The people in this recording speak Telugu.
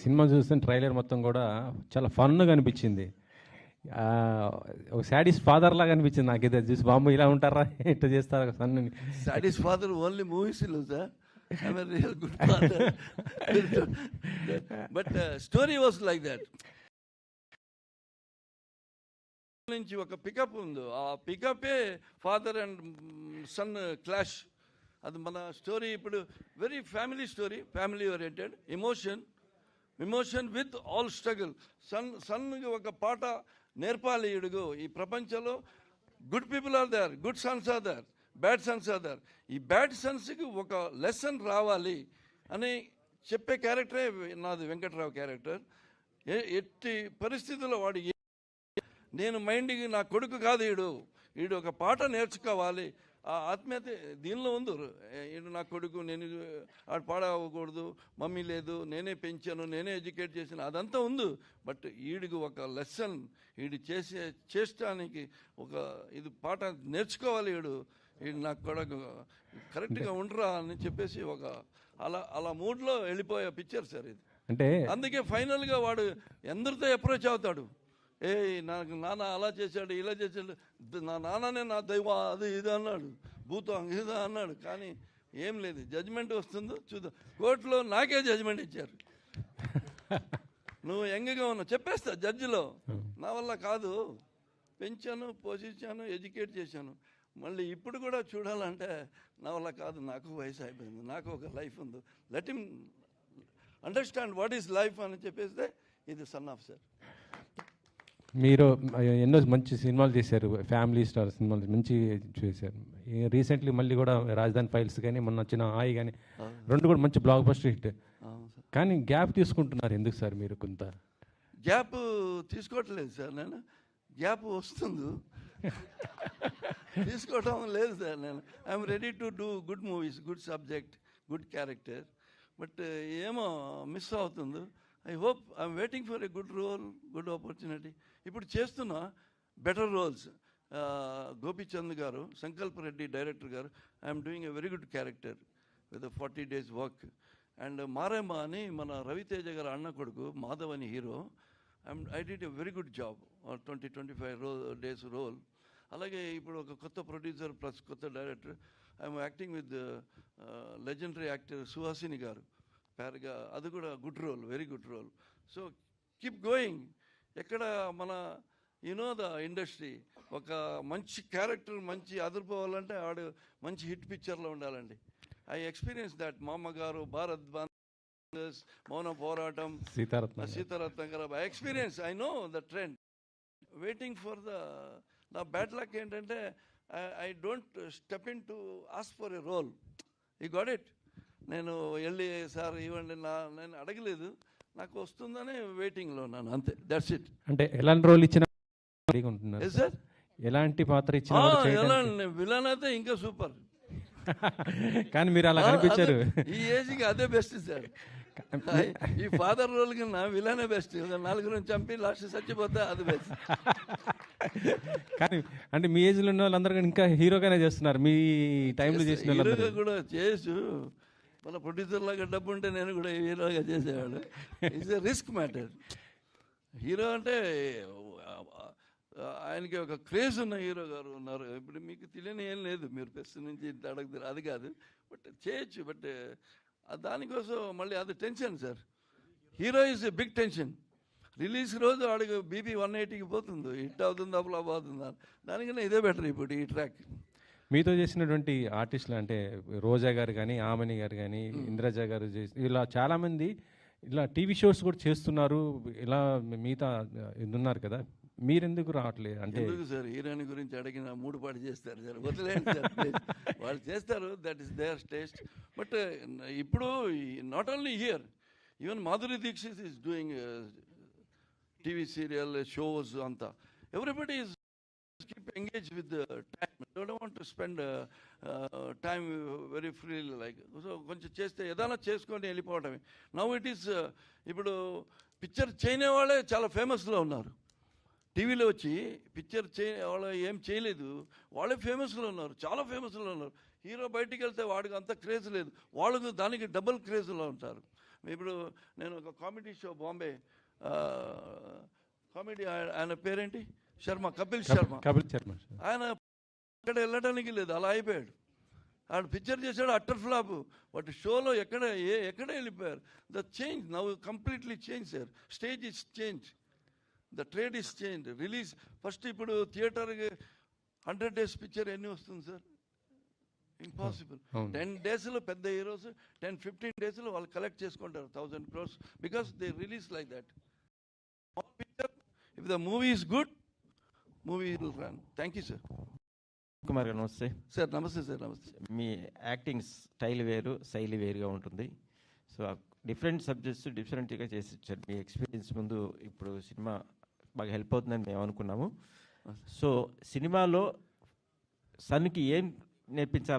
సినిమా చూస్తున్న ట్రైలర్ మొత్తం కూడా చాలా ఫన్గా అనిపించింది. ఒక సాడీస్ ఫాదర్ లాగా అనిపించింది నాకైతే చూసి, బామ్మ ఇలా ఉంటారా, ఇట్లా చేస్తారా సన్ని. సాడీస్ ఫాదర్ ఓన్లీ మూవీస్ లో sir. I'm a real good father. But story was like that. నుంచి ఒక పికప్ ఉంది, ఆ పికపే ఫాదర్ అండ్ సన్ క్లాష్. అది మన స్టోరీ ఇప్పుడు very family story, family oriented, emotion with all struggle. సన్కి ఒక పాట నేర్పాలి. ఇడుగు ఈ ప్రపంచంలో good people are there, good sons are there, bad sons are there. ఈ బ్యాడ్ సన్స్కి ఒక లెసన్ రావాలి అని చెప్పే క్యారెక్టరే నాది, వెంకట్రావు క్యారెక్టర్. ఎట్టి పరిస్థితుల్లో వాడు, నేను మైండ్కి నా కొడుకు కాదు, ఈడు ఒక పాట నేర్చుకోవాలి. ఆ ఆత్మీయత దీనిలో ఉంది. ఈడు నా కొడుకు, నేను ఆడు పాడవకూడదు, మమ్మీ లేదు, నేనే పెంచాను, నేనే ఎడ్యుకేట్ చేశాను, అదంతా ఉంది. బట్ ఈడికి ఒక లెసన్, ఈడు చేసడానికి ఒక ఇది పాట నేర్చుకోవాలి. ఈడు నా కొడుకు కరెక్ట్గా ఉండరా అని చెప్పేసి ఒక అలా మూడ్లో వెళ్ళిపోయే పిక్చర్ సార్ ఇది. అంటే అందుకే ఫైనల్గా వాడు ఎందరితో అప్రోచ్ అవుతాడు, నాకు నాన్న అలా చేశాడు, ఇలా చేశాడు, నా నాన్ననే నా దైవం, అది ఇది అన్నాడు, భూతం ఇది అన్నాడు. కానీ ఏం లేదు, జడ్జిమెంట్ వస్తుందో చూద్దాం. కోర్టులో నాకే జడ్జిమెంట్ ఇచ్చారు. నువ్వు యంగ్గా ఉన్నావు చెప్పేస్తా జడ్జిలో, నా వల్ల కాదు, పెంచాను, పోషించాను, ఎడ్యుకేట్ చేశాను, మళ్ళీ ఇప్పుడు కూడా చూడాలంటే నా వల్ల కాదు, నాకు వయసు అయిపోయింది, నాకు ఒక లైఫ్ ఉంది, let him understand what is life అని చెప్పేస్తే ఇది సన్ ఆఫ్ సార్. మీరు ఎన్నో మంచి సినిమాలు చేశారు, ఫ్యామిలీ స్టార్ సినిమాలు మంచి చేశారు. రీసెంట్లీ మళ్ళీ కూడా రాజధాని ఫైల్స్ కానీ, మొన్న వచ్చిన ఆయి కానీ, రెండు కూడా మంచి బ్లాక్ బస్టర్ హిట్. కానీ గ్యాప్ తీసుకుంటున్నారు ఎందుకు సార్ మీరు? కొంత గ్యాప్ తీసుకోవట్లేదు సార్, నేను గ్యాప్ వస్తుంది, తీసుకోవటం లేదు సార్. నేను I'm ready to do good movies, good subject, good character. But ఏమో మిస్ అవుతుంది. I hope I'm waiting for a good role, good opportunity. ఇప్పుడు చేస్తున్న better roles. Gopichand garu, Sankalp Reddy director garu, I'm doing a very good character with 40 days work. And Maremma అని మన రవితేజ గారు అన్న కొడుకు మాధవ్ అని hero, I did a very good job, 20-25 days role. అలాగే ఇప్పుడు ఒక కొత్త ప్రొడ్యూసర్ ప్లస్ కొత్త director, I'm acting with legendary actor Suhasini garu పేరుగా, అది కూడా good role, very good role. So keep going. ఎక్కడ మన ద ఇండస్ట్రీ ఒక మంచి క్యారెక్టర్ మంచి అదిరిపోవాలంటే ఆడు మంచి హిట్ పిక్చర్లో ఉండాలండి. I experience that. మా అమ్మగారు, భారత్ బందర్స్, Mouna Poratam, Seetharatnam garu, I experience, I know the trend. Waiting for నా బ్యాడ్ లక్ ఏంటంటే I don't step in to ask for a role. You got it. నేను వెళ్ళి సార్ ఇవ్వండి, నేను అడగలేదు, నాకు వస్తుందని వెయిటింగ్లో ఉన్నాను, అంతే, దట్స్ ఇట్. అంటే ఎలాంటి రోల్ ఇచ్చినా సార్, ఎలాంటి పాత్ర ఇచ్చినా విలన్ అయితే ఇంకా సూపర్. కానీ మీరు అలా కనిపించారు. ఈ ఏజ్కి అదే బెస్ట్ సార్. ఈ ఫాదర్ రోల్ కన్నా విలనే బెస్ట్. 4 చంపి లాస్ట్ చచ్చిపోతే అది బెస్ట్. కానీ అంటే మీ ఏజ్లో ఉన్న వాళ్ళందరూ ఇంకా హీరోగానే చేస్తున్నారు. మీ టైంలో చేసిన హీరోగా కూడా చేసు, మన ప్రొడ్యూసర్ లాగా డబ్బు ఉంటే నేను కూడా హీరోగా చేసేవాడు. It's a risk matter. Hero అంటే ఆయనకి ఒక క్రేజ్ ఉన్న హీరో గారు ఉన్నారు. ఇప్పుడు మీకు తెలియని ఏం లేదు, మీరు ఫస్ట్ నుంచి ఇంత అడగదు, అది కాదు. బట్ చేయొచ్చు, బట్ దానికోసం మళ్ళీ అది tension sir. Hero is a big tension. Release రోజు ఆడికి బీపీ 180కి పోతుంది, హిట్ అవుతుందా ఫ్లాప్ అవుతుందా. దానికన్నా ఇదే బెటర్ ఇప్పుడు ఈ ట్రాక్. మీతో చేసినటువంటి ఆర్టిస్టులు అంటే రోజా గారు కానీ, ఆమని గారు కానీ, ఇంద్రజ గారు చేసి, ఇలా చాలామంది ఇలా టీవీ షోస్ కూడా చేస్తున్నారు. ఇలా మిగతా ఉన్నారు కదా, మీరెందుకు రావట్లేదు? అంటే ఎందుకు సార్, హీరోయిన్ గురించి అడిగిన 3 పాటు చేస్తారు సార్, వదిలేండి సార్. వాళ్ళు చేస్తారు, that is their taste. But ఇప్పుడు not only here, even Madhuri Dixit is doing TV serial shows అంతా. Everybody is keep engaged with the time. They don't want to spend time very freely like. So కొంచెం చేస్తే ఏదైనా చేసుకొని వెళ్ళిపోవటమే. నవ్ ఇట్ ఈస్ ఇప్పుడు పిక్చర్ చేయని వాళ్ళే చాలా ఫేమస్లో ఉన్నారు. టీవీలో వచ్చి పిక్చర్ వాళ్ళు ఏం చేయలేదు, వాళ్ళే ఫేమస్లో ఉన్నారు, చాలా ఫేమస్లో ఉన్నారు. హీరో బయటికి వెళ్తే వాడికి అంత క్రేజ్ లేదు, వాళ్ళకు దానికి డబుల్ క్రేజ్లో ఉంటారు. ఇప్పుడు నేను ఒక కామెడీ షో బాంబే కామెడీ ఆయన పేరేంటి కపిల్ శర్మ. ఆయన అక్కడ వెళ్ళడానికి లేదు, అలా అయిపోయాడు. ఆడు పిక్చర్ చేశాడు, అట్టర్ ఫ్లాప్. బట్ షోలో ఎక్కడ వెళ్ళిపోయారు. The change now completely change sir. Stage is change, the trade is change. Release first ఇప్పుడు థియేటర్కి 100 days పిక్చర్ ఎన్ని వస్తుంది సార్? ఇంపాసిబుల్. 10 daysలో పెద్ద హీరోస్ 10-15 daysలో వాళ్ళు కలెక్ట్ చేసుకుంటారు 1000 crores because they release like that. If the movie is good, movie will run. Thank you sir. Kumar గారు నమస్తే సార్. నమస్తే సార్. నమస్తే. మీ యాక్టింగ్ స్టైల్ వేరు, శైలి వేరుగా ఉంటుంది. సో డిఫరెంట్ సబ్జెక్ట్స్ డిఫరెంట్గా చేసి ఇచ్చారు. మీ ఎక్స్పీరియన్స్ ముందు ఇప్పుడు సినిమా బాగా హెల్ప్ అవుతుందని మేము అనుకున్నాము. సో సినిమాలో సన్కి ఏం నేర్పించాలి